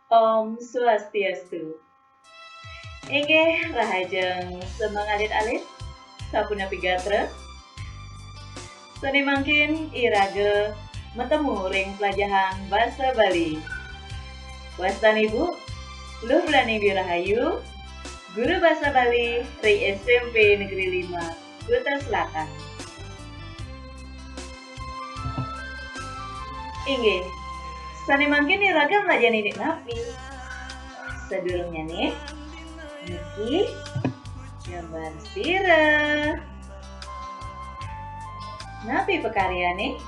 Om Swastiastu. Inggih rahajeng semangalit-alit sapuna pigatra. Sani mangkin irage metemu ring pelajaran bahasa Bali. Wastan Ibu, Luh Belani Birahayu, Guru Bahasa Bali Ri SMP Negeri 5, Kuta Selatan. Inggih, sani mangkin irage melajani dik napi. Sedurungnya nih, Niki gambar sirah. Napi pekaryane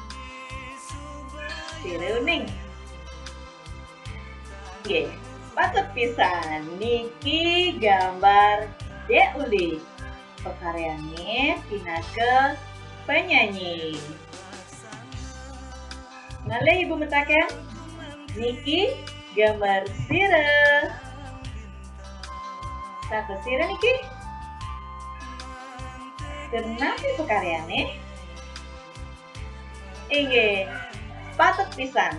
sirah uning. Nggih, patut pisan niki gambar Dek Uli. Pekaryane pinake penyanyi. Ngalih Ibu metaken niki gambar sirah. Sapa sirah niki? Kenapa pekaryane? Inggih, patut pisan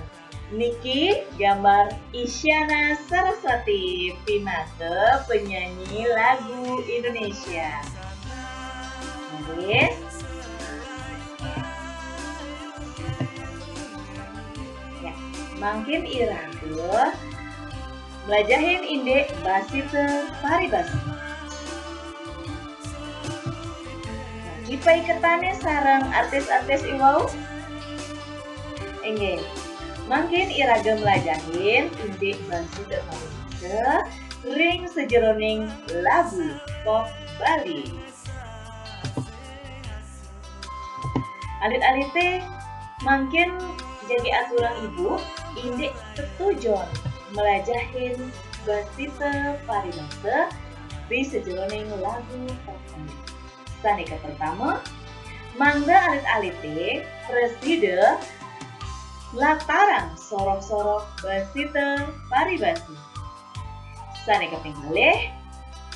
niki gambar Isyana Saraswati pinake penyanyi lagu Indonesia. Nggih. Ya, mangkin irage belajahin indek basite paribasa. Kipai ketane sarang artis-artis iwau. Inggih, mangkin irage melajahin indek basite paribasa ring sejeroning lagu pop Bali. Alit-alite mangkin jadi aturan Ibu indek ketujon melajahin basite paribasa di sejeroning lagu pop Bali. Sanika pertama, mangga alit-alite preside latarang sorok-sorok basite paribasi. Sanika pinggalih,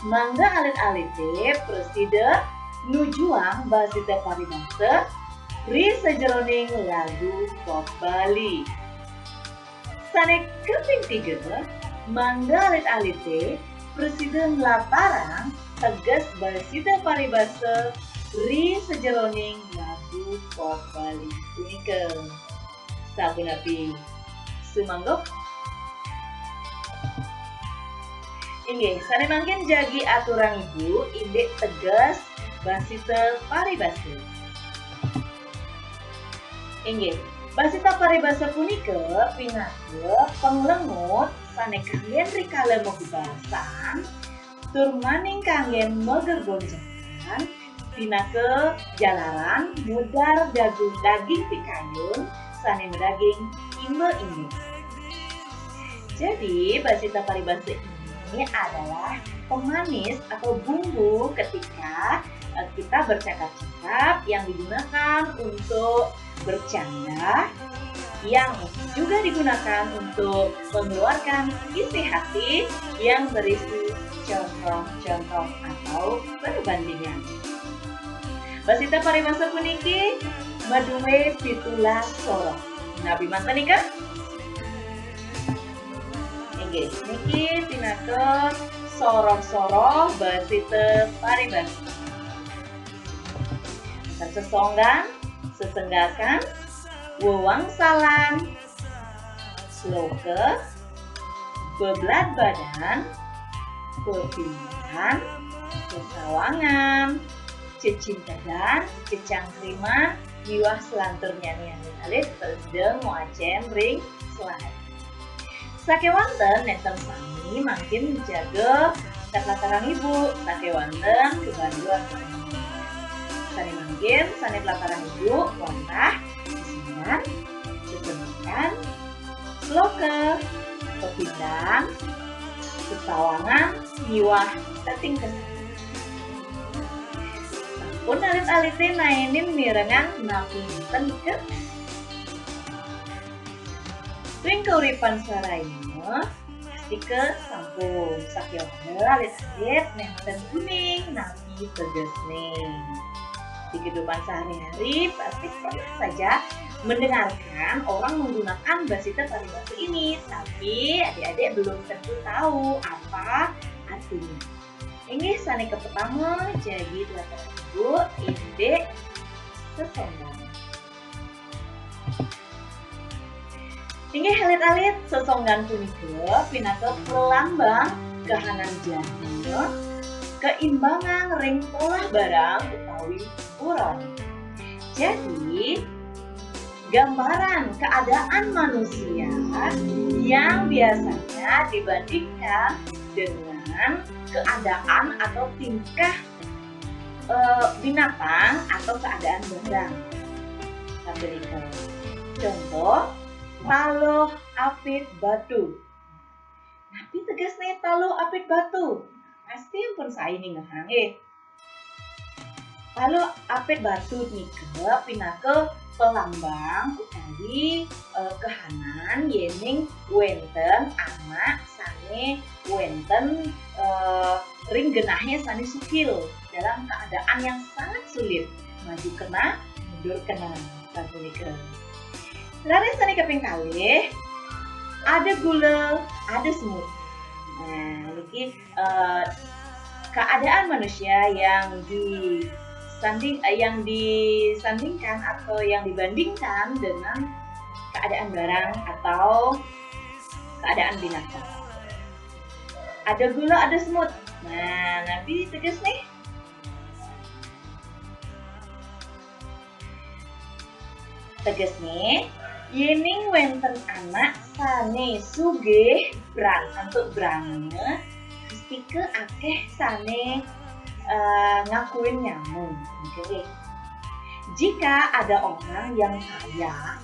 mangga alit-alite preside nujuang basite paribasa ri sejeroning lagu pop Bali. Sanika ping 3, mangga alit-alite preside latarang tegas basite paribasa ri sejeroning lagu pop Bali. Punika sapunapi sumanggok. Inggih, sane mangkin jagi aturan Ibu indek tegas basite paribasa. Inggih, basita paribasa punika pinake penglengut sane kanggen rikala megubasan tur maning kanggen megegonjangan pinake jalaran mudar daging pikayun sane medaging imbe-imbe. Jadi basita paribasa ini adalah pemanis atau bumbu ketika kita bercakap-cakap yang digunakan untuk bercanda, yang juga digunakan untuk mengeluarkan isi hati yang berisi contoh-contoh atau perbandingan. Basita paribasa puniki maduwe pitulas sorok. Nabi mantan nikah? Inggih, niki pinake sorok-sorok basita paribasa. Sesonggan, sesenggakan, wewangsalan, sloke, bebelat badan, pepingan, kesawangan, cecintadan, kecangkriman, jiwa selantur nyanyian alit sedang muacen ring slide. Sakewanten nenten sami mangkin jaga latarang Ibu, sakewanten kebanduan sani mangkin sani latarang Ibu wantah kesengan, kesenengan, sloke, pepindang, kesawangan, jiwa teting kesan. Pun alit-alite nainin mirengan napi ke ring keuripan sarayna pasti ke sampung sakione alit-alit nenten kuning napi teges nih. Di kehidupan sehari-hari pasti pernah saja mendengarkan orang menggunakan basita paribasa ini, tapi adik-adik belum tentu tahu apa artinya. Ini sane ke pertama, jadi telah tersebut indek sesonggan. Tinggi halit-alit sesonggan punika pinaka pelambang kahanan jana, keimbangan ring pola barang utawi buron. Jadi gambaran keadaan manusia yang biasanya dibandingkan dengan keadaan atau tingkah binatang atau keadaan barang. Contoh, taluh apit batu. Tapi tegasnya taluh apit batu. Pasti pun saya ini ngehangit. Taluh apit batu nika pinaka pelambang utawi kehanan yening wenten anak sane wenten ring genahnya sane sukil dalam keadaan yang sangat sulit, maju kena mundur kena sapunika. Lalu sane kaping kalih ada gula, ada semut. Nah, ini keadaan manusia yang disandingkan atau yang dibandingkan dengan keadaan barang atau keadaan binatang. Ada gula, ada semut. Nah, nanti tegas nih. Tegas nih, yening wenten anak sane sugih brang untuk brangnya mesti akeh sane ngakuin nyamun. Okay. Jika ada orang yang kaya,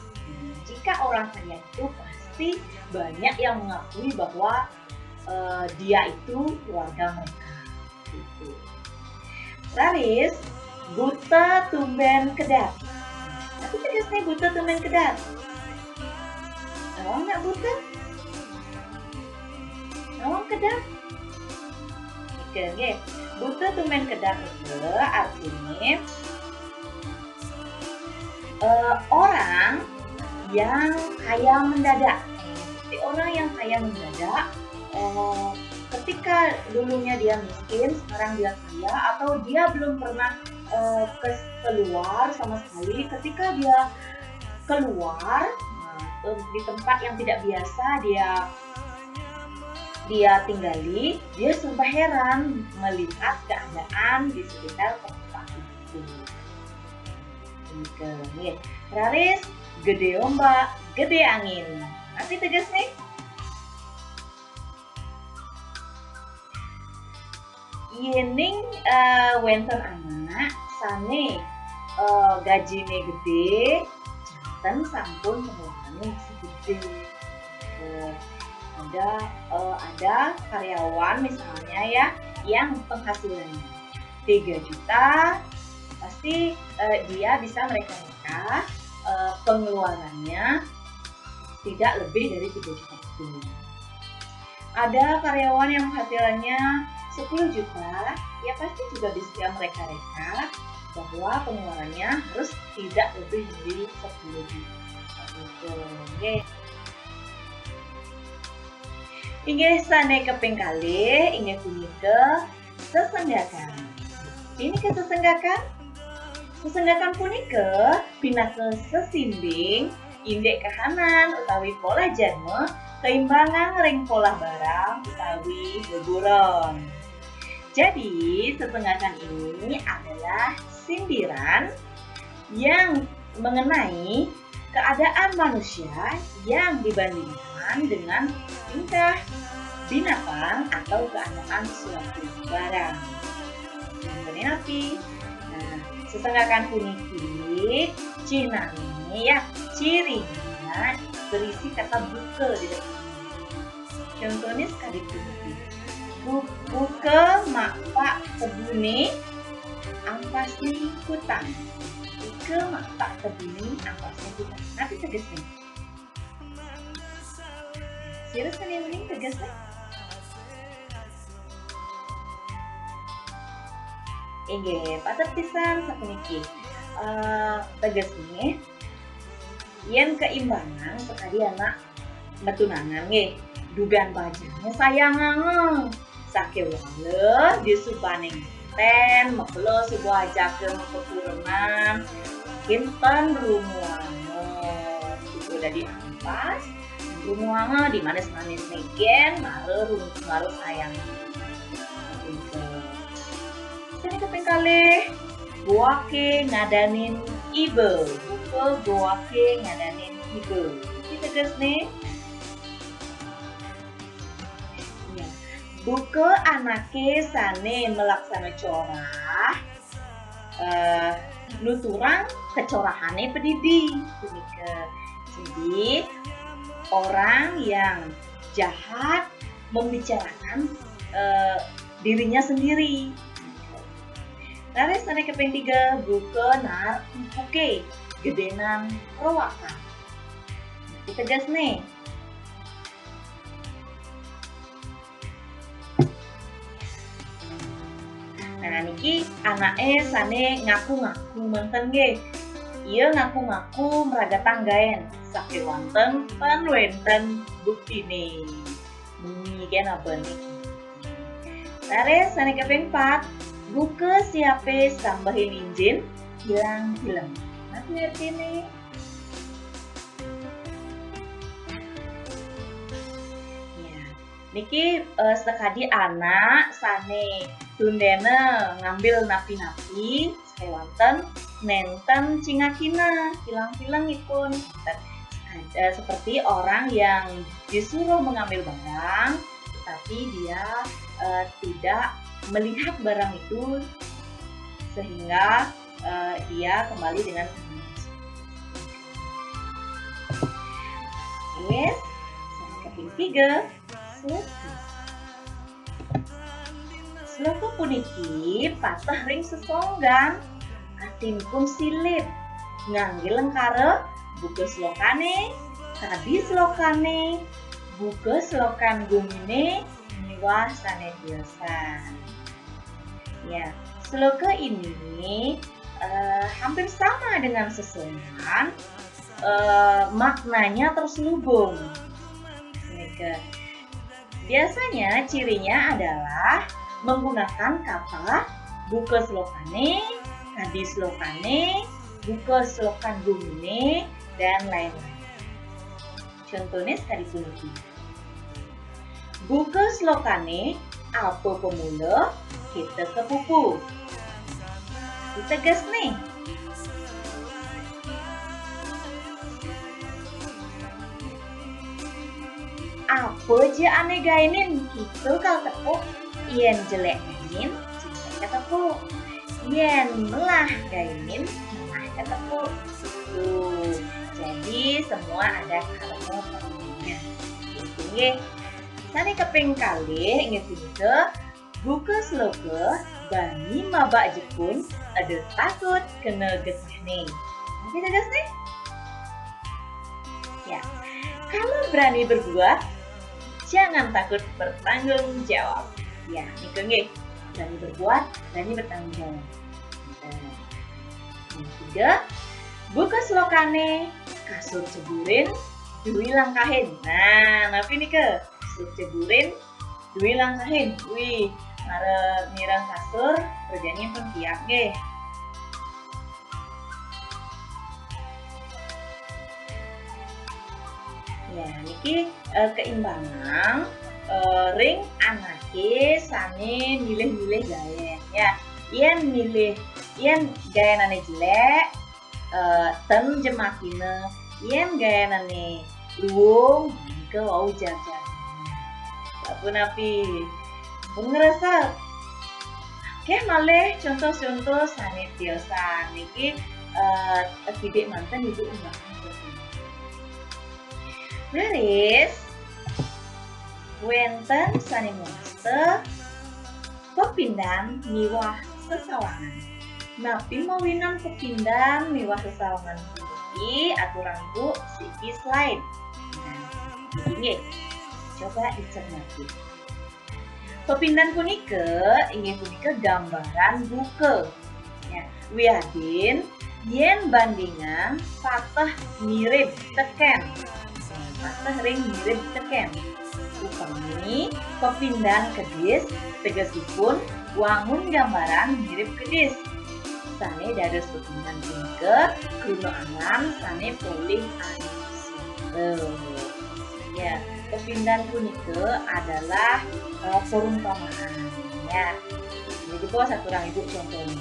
jika orang kaya itu pasti banyak yang mengakui bahwa dia itu keluarga mereka. Gitu. Laris, buta tumben kedat. Tapi tegasnya buta tumben kedat. Awang nak buta? Awang kedat? Oke. Buta tumben kedat itu artinya orang yang kaya mendadak. Jadi orang yang kaya mendadak ketika dulunya dia miskin, sekarang dia kaya, atau dia belum pernah keluar sama sekali. Ketika dia keluar di tempat yang tidak biasa dia tinggali, dia serba heran melihat keadaan di sekitar tempat itu. Nih, Raris, gede ombak, gede angin. Nanti tegas nih. Yening wenten anak sane gajine gede, janten sampun pengeluarannya masih gede. Ada karyawan misalnya ya yang penghasilannya 3 juta, pasti dia bisa mereka pengeluarannya tidak lebih dari 3 juta itu. Ada karyawan yang penghasilannya 10 juta, ya pasti juga bisa mereka bahwa pengeluarannya harus tidak lebih dari 10 juta. Oke. Inggih sane keping kalih inggih punika sesenggakan. Ini ke sesenggakan? Sesenggakan punika pinaka sesimbing indek kahanan utawi pola janma keimbangan ring pola barang utawi beburon. Jadi sesenggakan ini adalah sindiran yang mengenai keadaan manusia yang dibandingkan dengan tingkah binatang atau keadaan suatu barang. Ini napi. Nah, sesenggakan puniki cinanya ya, cirinya berisi kata buka di depan. Contohnya sekali puniki. Buka makpak tebuni ampasni hutang. Buka makpak tebuni ampasni hutang. Nanti tegas nih. Serius kan yang mending tegas nih. Inggih, patut pisan sapuniki. Tegas nih. yen keimbangan sekali anak metunangan nggih. Dugan bajanya sayangang. Sake wale disubaning ten mekelo sebuah ajakeun keturunan kinten rumuange. Itu udah diampas rumuange di manis-manis negen maru sayang. Sini keping kalih goake ngadanin ibe. Buke goake ngadanin ibe. Iki tegas nih. Ya. Buke anake sane melaksana corah. Nuturang kecorahane pedidi. Jadi orang yang jahat membicarakan dirinya sendiri. Laris sane keping 3 buke nar empuke gedenan rowakan. Kita tegas nih. Nah niki anake sane ngaku-ngaku menten nggih. Ieu ngaku-ngaku meragatang gaen sake wonten pan wenten buktine. Mungkin apa nih? Laris sane keping 4 buke siape sambahin injin hilang film. Nanti ngerti nih. Ya, niki sekadi anak sane tundene ngambil napi-napi wonten nenten cingakina hilang-hilang ipun. Ada seperti orang yang disuruh mengambil barang tetapi dia tidak melihat barang itu sehingga dia kembali dengan yes, keping 3 Sloka puniki patah ring sesonggan atinpun silip ngangge lengkare buke slokane tadi slokane buke slokan gumine miwah sane biasa. Ya, sloka ini hampir sama dengan sesungguhan, maknanya terselubung. Biasanya cirinya adalah menggunakan kata buka slokane, tadi slokane, buka slokan gumine, dan lain-lain. Contohnya sekali puniki. Buka slokane, apa pemula? Kita kepupu. Kita gas nih. Apa je ane gainin? Kita kal tepuk. Yen jelek gainin, jelek ketepuk. Yen melah gainin, melah ketepuk. Tuh. Jadi semua ada kalanya penuhnya. Intinya, sani keping kali ingat itu. Buka sloka bani mabak jepun ada takut kena getah nih. Nanti tegas nih? Ya, kalau berani berbuat, jangan takut bertanggung jawab. Ya, itu nih. Berani berbuat, berani bertanggung jawab. Yang 3, buka slokane, kasur ceburin, duwi langkahin. Nah, tapi nih ke kasur ceburin, duwi langkahin. Wih. Ngarep nirang kasur, kerjanya pun tiap nggih. Ya, niki keimbangan ring anake sane milih-milih gayen ya. Yen gayenane jelek, ten jemakine, yen gayenane luwung, ke wau jajan. Apun api pun ngerasa malih contoh-contoh sane biasa niki titik mantan ibu undangan. Laris wenten sane muaste pepindhan miwah sesawangan. Napi mawinan pepindhan miwah sesawangan iki aturan Bu siki slide. Nah, ini coba dicermati. Pepindhan punika inggih punika gambaran buke. Ya, wiadin Yen bandingan patah mirip teken. Patah ring mirip teken. Upami pepindahan kedis tegesipun wangun gambaran mirip kedis. Sane dados pepindahan pinker kuno angan sane polih anusipel. Ya, pepindahan punika adalah perumpamaan. Ya, jadi bawah satu orang ibu contohnya.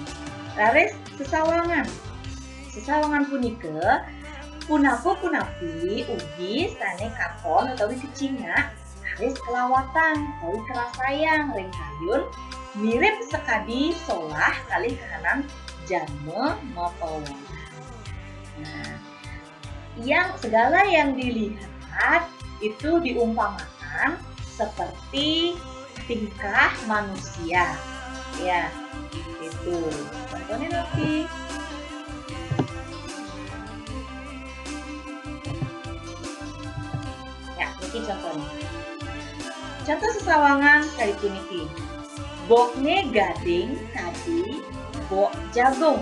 Laris sesawangan. Sesawangan punika punapa punapi ugi sane katon utawi kecinga laris kelawatan utawi kerasayang ring kayun mirip sekadi solah kali kahanan jame mapawan. Nah, yang segala yang dilihat itu diumpamakan seperti tingkah manusia. Ya, itu. Contohnya nanti. Ya, ini contohnya. Contoh sesawangan kali puniki. Bokne gading kadi bok jagung.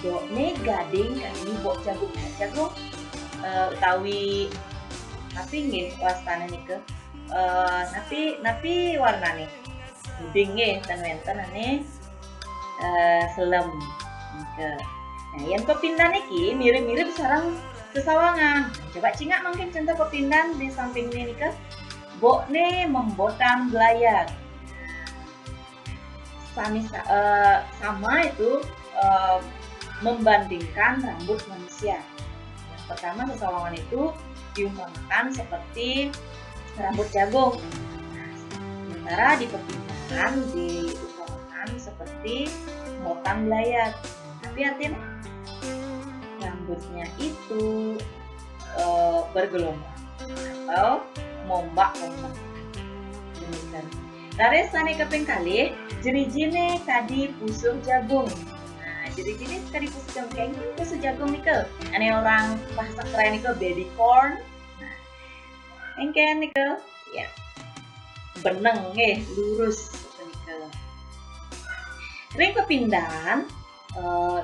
Bokne gading kadi bok jagung. Jagung utawi tapi nggih wastana nike. Napi warnane. Puding nggih ten wenten ane selem. Nike. Nah, yang pepindahan iki mirip-mirip sarang sesawangan. Coba cingak mungkin contoh pepindahan di samping ini ke bokne membotang belayar. Sama itu membandingkan rambut manusia. Yang pertama sesawangan itu diumpamakan seperti rambut jagung. Sementara di pepindahan diumpamakan seperti membotang belayar. Tapi artinya rambutnya itu bergelombang atau mombak-mombak. Demikian. Laris sane keping kalih jerijine kadi pusuh jagung. Nah, jerijine kadi pusuh jagung kayak gini pusuh jagung nih ane orang bahasa keren nih baby corn. Nah, engken nih ya beneng lurus nih ring kepindahan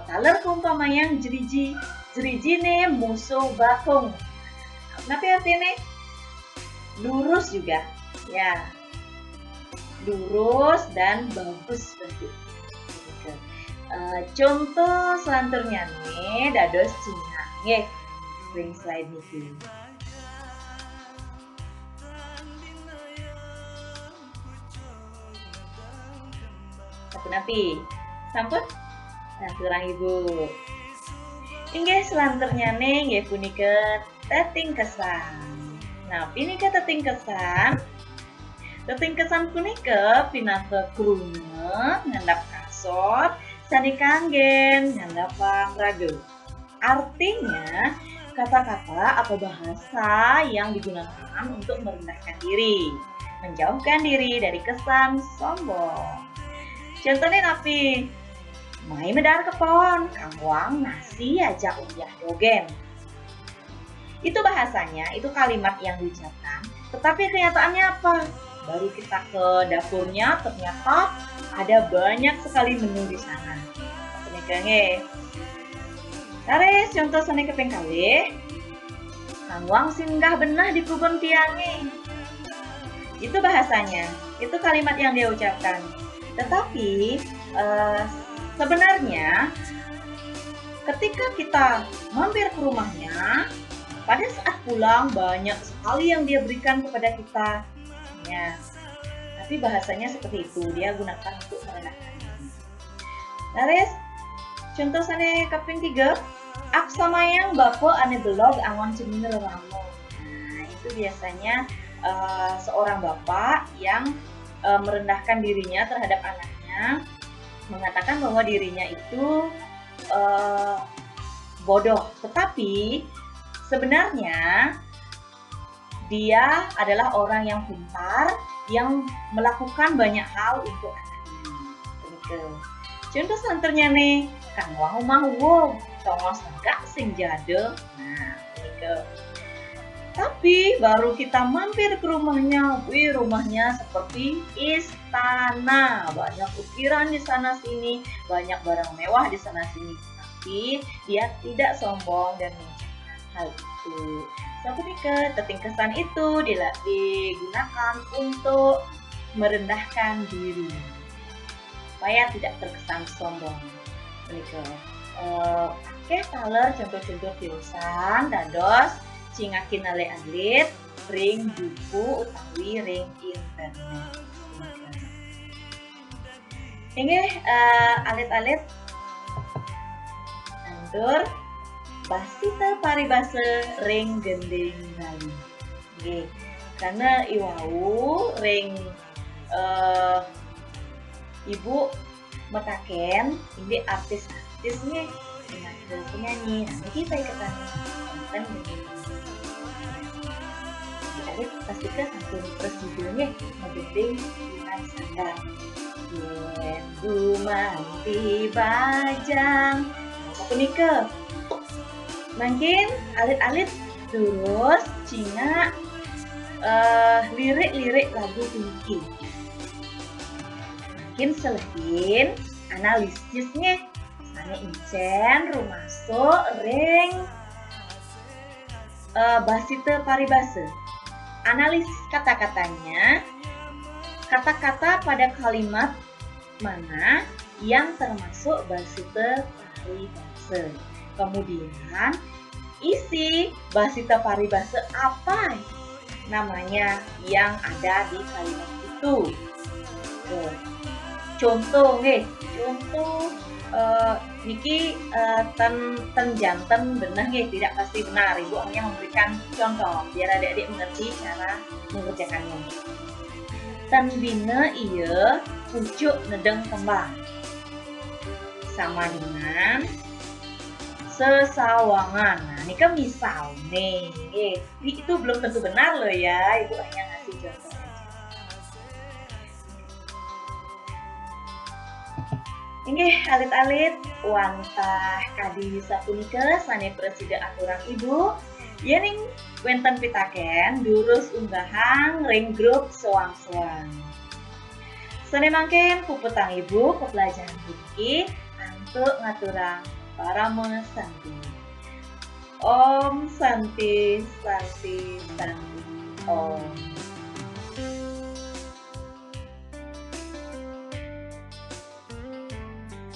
taler kumpamayang jerijine musuh bakung. Tapi artinya lurus juga ya, lurus dan bagus bentuk. Contoh selanjutnya nih dados cina nggih ring slide niki. Napi sampun kurang ibu. Inggih selanjutnya nih nggih punika teting kesan. Nah, pinika teting kesan. Teting kesan punika pinaka krungu ngandhap kasor sani kanggen ngandhap pangrage. Artinya kata-kata atau bahasa yang digunakan untuk merendahkan diri, menjauhkan diri dari kesan sombong. Contohnya napi mai medar kepon, kangwang nasi aja uyah dogen. Itu bahasanya, itu kalimat yang diucapkan. Tetapi kenyataannya apa? Baru kita ke dapurnya, ternyata ada banyak sekali menu di sana. Senikenge. Taris contoh sane kepeng kalih. Kangwang singgah benah di kubon tiange. Itu bahasanya, itu kalimat yang dia ucapkan. Tetapi sebenarnya ketika kita mampir ke rumahnya, pada saat pulang banyak sekali yang dia berikan kepada kita. Ya, tapi bahasanya seperti itu, dia gunakan untuk merendahkan diri. Laris, contoh sane kaping 3, aksamayang bapo ane belog angon cemine lelamo. Nah, itu biasanya seorang bapak yang merendahkan dirinya terhadap anaknya, mengatakan bahwa dirinya itu bodoh. Tetapi sebenarnya dia adalah orang yang pintar yang melakukan banyak hal untuk anaknya. Contoh santernya nih, kang wang mau tongos enggak sing jade. Nah, tapi baru kita mampir ke rumahnya, rumahnya seperti istana, banyak ukiran di sana sini, banyak barang mewah di sana sini. tapi dia tidak sombong dan mengucapkan hal itu. Sapunika teting kesan itu digunakan untuk merendahkan diri supaya tidak terkesan sombong. Menika akeh taler contoh-contoh tiusan dados cingakin alit-alit ring buku utawi ring internet. Inggih alit-alit nandur basita paribase ring gending Bali. Nggih, karena iwau ring ibu metaken ini artis-artisnya dengan penyanyi. Nah, niki saya ketanya nonton gending. Kita pastikan santun prosedurnya ngegending dengan sandal. Yen gumanti bajang. Apa nika? Mungkin alit-alit terus Cina lirik-lirik lagu tinggi. Makin selehin analisisnya sana incen rumaso ring basite paribase. Analisis kata-katanya, kata-kata pada kalimat mana yang termasuk basite paribase. Kemudian isi basite paribase apa namanya yang ada di kalimat itu. Contoh niki ten janten benar nggih, tidak pasti benar. Ibu hanya memberikan contoh biar adik-adik mengerti cara mengerjakannya. Ten bina iya pucuk nedeng kembang sama dengan sesawangan. Nah, ini kan misal nih. Itu belum tentu benar loh ya. Ibu hanya ngasih contoh aja. Ini alit-alit wantah kadi sapunika sane presida aturan ibu. Yening wenten pitaken durus unggahan ring grup soang-soang. Sane mangken puputang ibu kepelajaran iki untuk ngaturang Parama Santi. Om Santi Santi Santi Om.